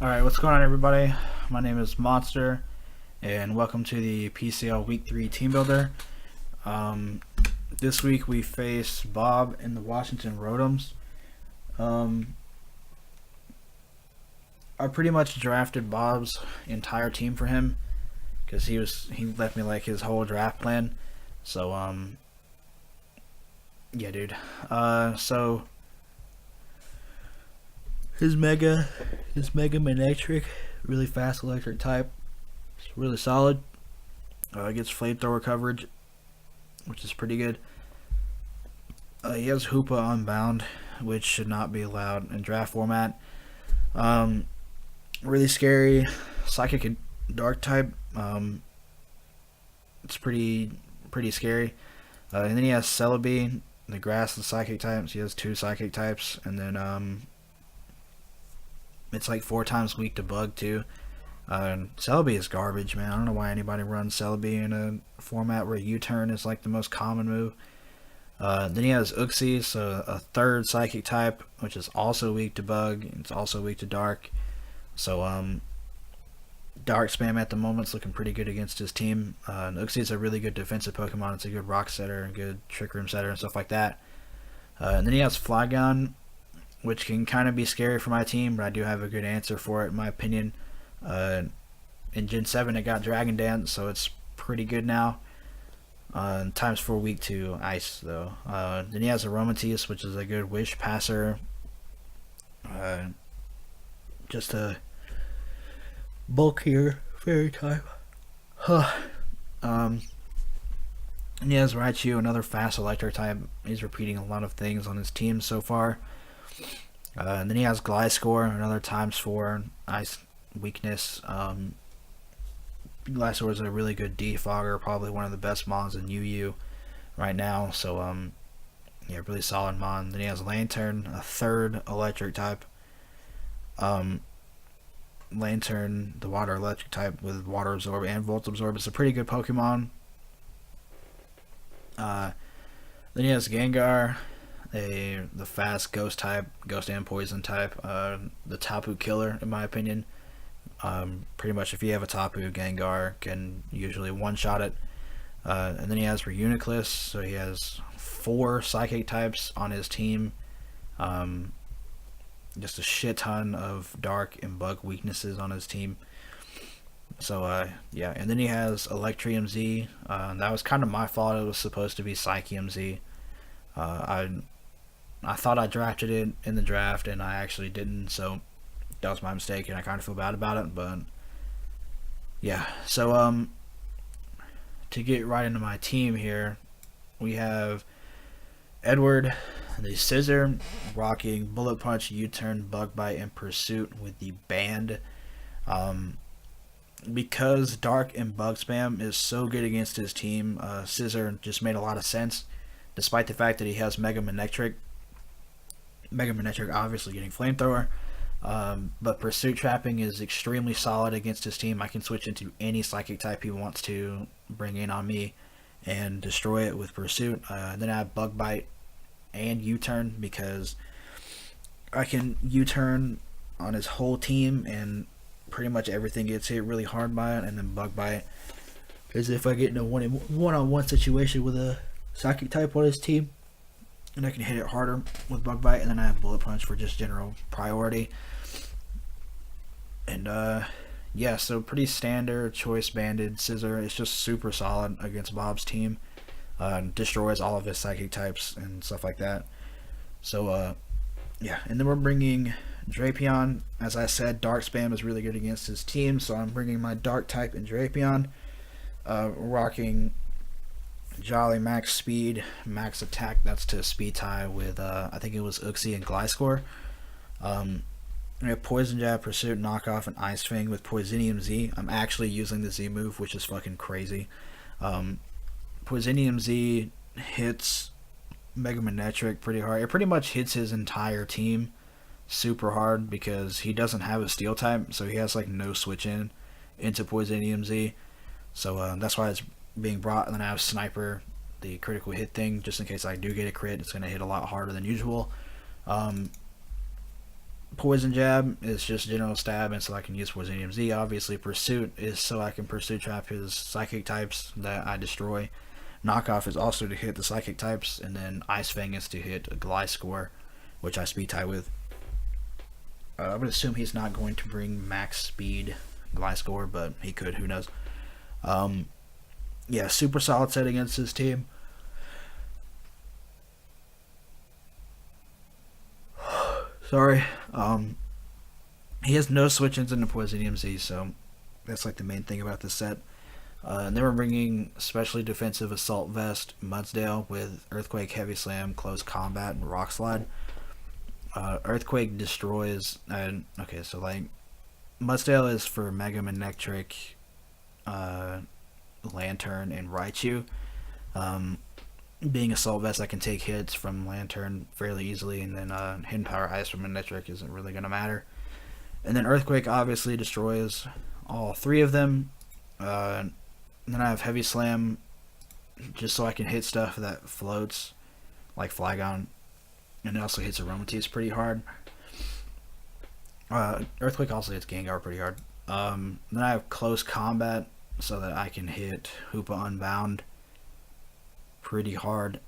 Alright, what's going on, everybody? My name is Monster, and welcome to the PCL Week 3 Team Builder. This week we face Bob and the Washington Rotoms. I pretty much drafted Bob's entire team for him because he left me like his whole draft plan. So yeah, dude. So his mega electric, really fast electric type. It's really solid. Gets flamethrower coverage, which is pretty good. He has Hoopa Unbound, which should not be allowed in draft format. Really scary psychic and dark type. It's pretty scary. And then he has Celebi, the grass and psychic types. He has 2 psychic types, and then it's like 4 times weak to bug too. Celebi is garbage, man. I don't know why anybody runs Celebi in a format where U-turn is like the most common move. Then he has Uxie, so a 3rd psychic type, which is also weak to bug. It's also weak to dark. So dark spam at the moment is looking pretty good against his team. Uxie is a really good defensive Pokemon. It's a good rock setter and good trick room setter and stuff like that. And then he has Flygon, which can kind of be scary for my team, but I do have a good answer for it in my opinion. In Gen 7 it got Dragon Dance, so it's pretty good now. Times 4 weak to Ice though. Then he has Aromatisse, which is a good Wish Passer. Just a bulkier fairy type. And he has Raichu, another fast electric type. He's repeating a lot of things on his team so far. And then he has Gliscor, another times 4 ice weakness. Gliscor is a really good defogger, probably one of the best mons in UU right now. So yeah, really solid mon. Then he has Lantern, a 3rd electric type. Lantern, the water electric type with water absorb and volt absorb. It's a pretty good Pokemon. Then he has Gengar, the fast ghost type, ghost and poison type, the Tapu killer in my opinion. Pretty much if you have a Tapu, Gengar can usually one-shot it. And then he has Reuniclus, so he has 4 psychic types on his team. Just a shit ton of dark and bug weaknesses on his team. So yeah, and then he has Electrium Z. That was kind of my fault. It was supposed to be Psychium Z. I thought I drafted it in the draft and I actually didn't, so that was my mistake and I kind of feel bad about it. But yeah, so to get right into my team here, we have Edward, the Scissor, rocking Bullet Punch, U-turn, Bug Bite, and Pursuit with the Band. Because Dark and Bug Spam is so good against his team, Scissor just made a lot of sense, despite the fact that he has Mega Manectric. Mega Manectric obviously getting Flamethrower, but Pursuit Trapping is extremely solid against his team. I can switch into any Psychic type he wants to bring in on me and destroy it with Pursuit. Then I have Bug Bite and U-turn because I can U-turn on his whole team and pretty much everything gets hit really hard by it. And then Bug Bite is if I get in a one-on-one situation with a Psychic type on his team and I can hit it harder with Bug Bite. And then I have Bullet Punch for just general priority. And yeah, so pretty standard choice banded Scissor. It's just super solid against Bob's team. Destroys all of his psychic types and stuff like that. So yeah, and then we're bringing Drapion. As I said, Dark Spam is really good against his team, so I'm bringing my Dark type in Drapion. Rocking Jolly Max Speed, Max Attack. That's to speed tie with I think it was Uxie and Gliscor. We have Poison Jab, Pursuit, Knockoff, and Ice Fang with Poisonium Z. I'm actually using the Z move, which is fucking crazy. Poisonium Z hits Mega Manectric pretty hard. It pretty much hits his entire team super hard because he doesn't have a Steel type, so he has like no switch in into Poisonium Z. So that's why it's being brought. And then I have Sniper, the critical hit thing, just in case I do get a crit. It's going to hit a lot harder than usual. Poison Jab is just general stab, and so I can use Poisonium Z. Obviously, Pursuit is so I can Pursuit Trap his Psychic types that I destroy. Knockoff is also to hit the Psychic types, and then Ice Fang is to hit a Gliscor, which I speed tie with. I would assume he's not going to bring max speed Gliscor, but he could, who knows. Yeah, super solid set against his team. Sorry. He has no switch-ins into Poisonium Z, so that's like the main thing about this set. And then we're bringing specially defensive Assault Vest Mudsdale with Earthquake, Heavy Slam, Close Combat, and Rock Slide. Earthquake destroys, and okay, so like Mudsdale is for Mega Manectric, Lantern, and Raichu. Being Assault Vest, I can take hits from Lantern fairly easily, and then Hidden Power Ice from Manectric isn't really going to matter. And then Earthquake obviously destroys all three of them. And then I have Heavy Slam just so I can hit stuff that floats, like Flygon. And it also hits Aromatisse pretty hard. Earthquake also hits Gengar pretty hard. Then I have Close Combat so that I can hit Hoopa Unbound pretty hard.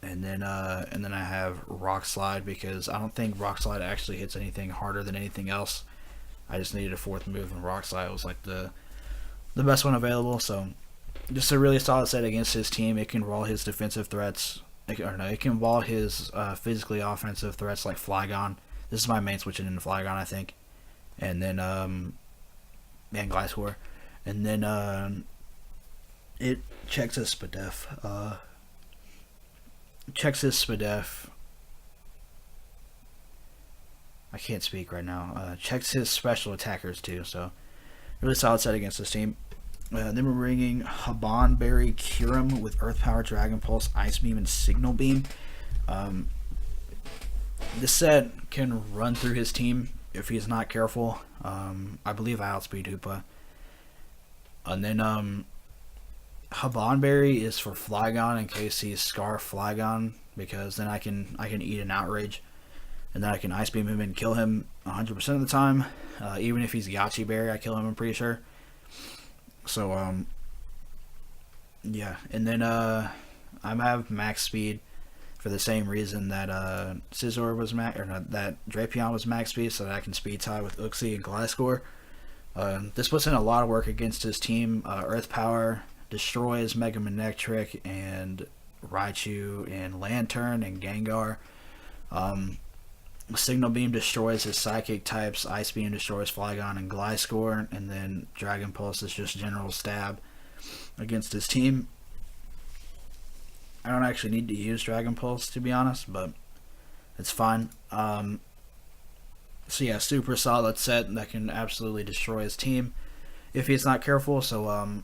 And then I have Rock Slide because I don't think Rock Slide actually hits anything harder than anything else. I just needed a fourth move, and Rock Slide was like the best one available. So just a really solid set against his team. It can wall his defensive threats. It can wall his physically offensive threats like Flygon. This is my main switching into Flygon, I think. And then and Gliscor. And then it checks his Spadef. I can't speak right now. Checks his special attackers too, so really solid set against this team. Then we're bringing Habanberry Kyurem with Earth Power, Dragon Pulse, Ice Beam, and Signal Beam. This set can run through his team if he's not careful. I believe I outspeed Hoopa. And then Habanberry is for Flygon in case he's Scarf Flygon, because then I can eat an Outrage, and then I can Ice Beam him and kill him 100% of the time. Even if he's Yachi Berry, I kill him, I'm pretty sure. So yeah, and then I have max speed for the same reason that Scizor was that Drapion was max speed, so that I can speed tie with Uxie and Gliscor. This puts in a lot of work against his team. Earth Power destroys Mega Manectric and Raichu and Lantern and Gengar. Signal Beam destroys his Psychic types. Ice Beam destroys Flygon and Gliscor, and then Dragon Pulse is just general stab against his team. I don't actually need to use Dragon Pulse, to be honest, but it's fine. So yeah, super solid set that can absolutely destroy his team if he's not careful. So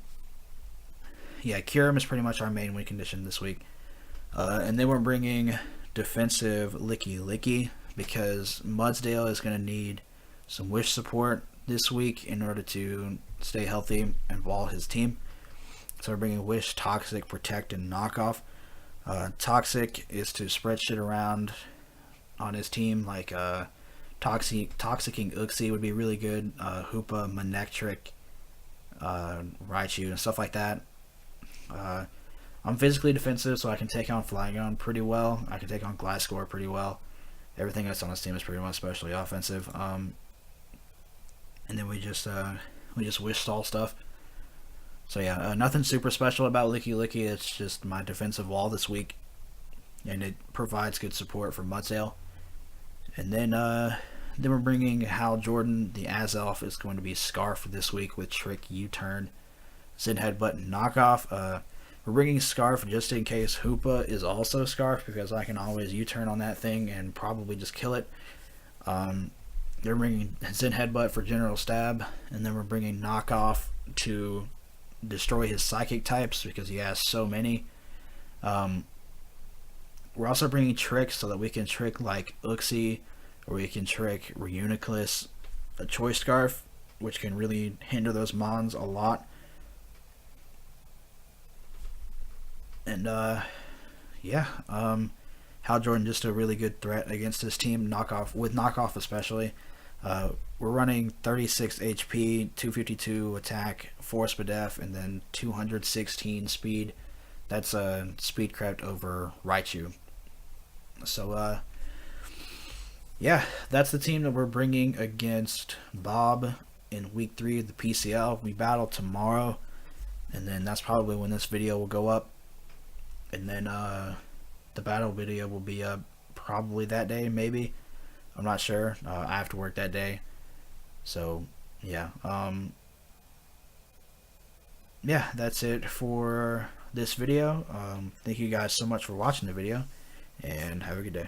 yeah, Kyurem is pretty much our main win condition this week. And then we're bringing defensive Licky Licky because Mudsdale is going to need some Wish support this week in order to stay healthy and wall his team. So we're bringing Wish, Toxic, Protect, and Knockoff. Toxic is to spread shit around on his team, like Toxicking Uxie would be really good. Hoopa, Manectric, Raichu, and stuff like that. I'm physically defensive, so I can take on Flygon pretty well. I can take on Gliscor pretty well. Everything else on this team is pretty much especially offensive. And then we just wish stall stuff. So yeah, nothing super special about Licky Licky. It's just my defensive wall this week, and it provides good support for Mudsdale. And then we're bringing Hal Jordan. The Azelf is going to be Scarf this week with Trick, U-Turn, Zen Headbutt, and Knockoff. We're bringing Scarf just in case Hoopa is also Scarf, because I can always U-Turn on that thing and probably just kill it. They're bringing Zen Headbutt for general stab, and then we're bringing Knockoff to destroy his Psychic types because he has so many. We're also bringing Trick so that we can trick like Uxie, or we can trick Reuniclus, a Choice Scarf, which can really hinder those Mons a lot. And yeah, Hal Jordan just a really good threat against this team, knockoff especially. We're running 36 HP, 252 attack, 4 SPDF, and then 216 speed. That's a speed craft over Raichu. So yeah, that's the team that we're bringing against Bob in week 3 of the PCL. We battle tomorrow, and then that's probably when this video will go up. And then the battle video will be up probably that day, maybe. I'm not sure. I have to work that day. So yeah, yeah, that's it for this video. Thank you guys so much for watching the video, and have a good day.